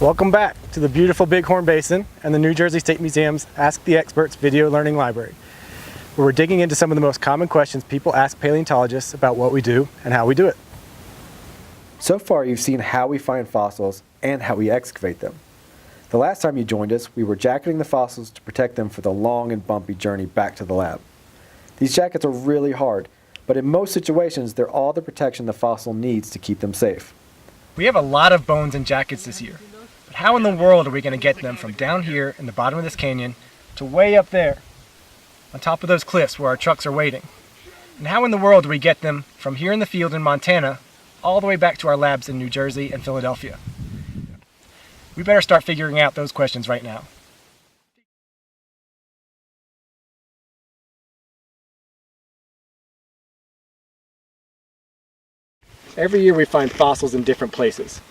Welcome back to the beautiful Bighorn Basin and the New Jersey State Museum's Ask the Experts video learning library, where we're digging into some of the most common questions people ask paleontologists about what we do and how we do it. So far, you've seen how we find fossils and how we excavate them. The last time you joined us, we were jacketing the fossils to protect them for the long and bumpy journey back to the lab. These jackets are really hard, but in most situations, they're all the protection the fossil needs to keep them safe. We have a lot of bones and jackets this year. But how in the world are we going to get them from down here in the bottom of this canyon to way up there on top of those cliffs where our trucks are waiting? And how in the world do we get them from here in the field in Montana all the way back to our labs in New Jersey and Philadelphia? We better start figuring out those questions right now. Every year we find fossils in different places,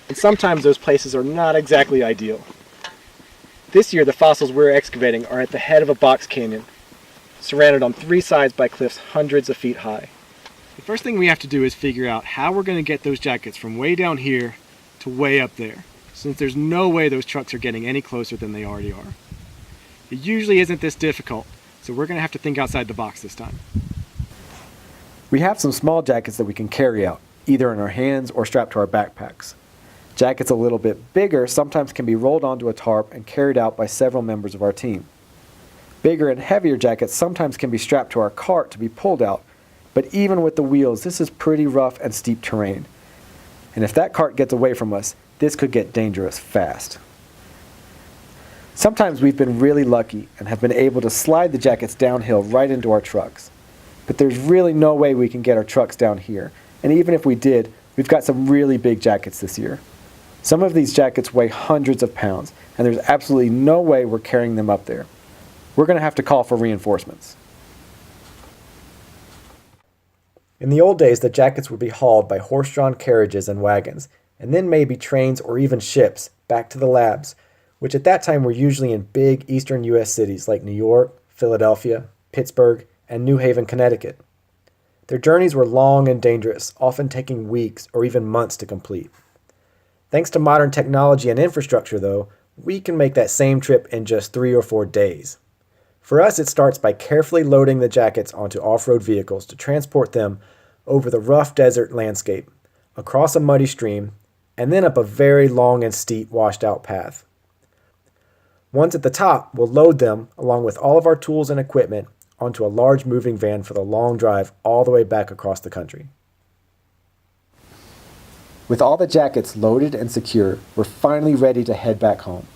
and sometimes those places are not exactly ideal. This year the fossils we're excavating are at the head of a box canyon, surrounded on three sides by cliffs hundreds of feet high. The first thing we have to do is figure out how we're going to get those jackets from way down here to way up there, since there's no way those trucks are getting any closer than they already are. It usually isn't this difficult, so we're going to have to think outside the box this time. We have some small jackets that we can carry out, either in our hands or strapped to our backpacks. Jackets a little bit bigger sometimes can be rolled onto a tarp and carried out by several members of our team. Bigger and heavier jackets sometimes can be strapped to our cart to be pulled out, but even with the wheels, this is pretty rough and steep terrain. And if that cart gets away from us, this could get dangerous fast. Sometimes we've been really lucky and have been able to slide the jackets downhill right into our trucks. But there's really no way we can get our trucks down here, and even if we did, we've got some really big jackets this year. Some of these jackets weigh hundreds of pounds, and there's absolutely no way we're carrying them up there. We're going to have to call for reinforcements. In the old days, the jackets would be hauled by horse-drawn carriages and wagons, and then maybe trains or even ships back to the labs, which at that time were usually in big eastern U.S. cities like New York, Philadelphia, Pittsburgh, and New Haven, Connecticut. Their journeys were long and dangerous, often taking weeks or even months to complete. Thanks to modern technology and infrastructure, though, we can make that same trip in just 3 or 4 days. For us, it starts by carefully loading the jackets onto off-road vehicles to transport them over the rough desert landscape, across a muddy stream, and then up a very long and steep washed-out path. Once at the top, we'll load them, along with all of our tools and equipment, onto a large moving van for the long drive all the way back across the country. With all the jackets loaded and secure, we're finally ready to head back home.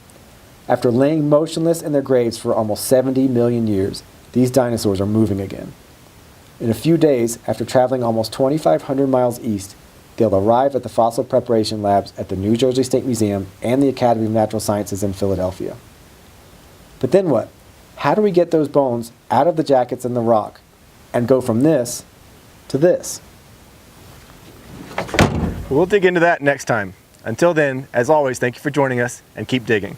After laying motionless in their graves for almost 70 million years, these dinosaurs are moving again. In a few days, after traveling almost 2,500 miles east, they'll arrive at the fossil preparation labs at the New Jersey State Museum and the Academy of Natural Sciences in Philadelphia. But then what? How do we get those bones out of the jackets and the rock and go from this to this? We'll dig into that next time. Until then, as always, thank you for joining us and keep digging.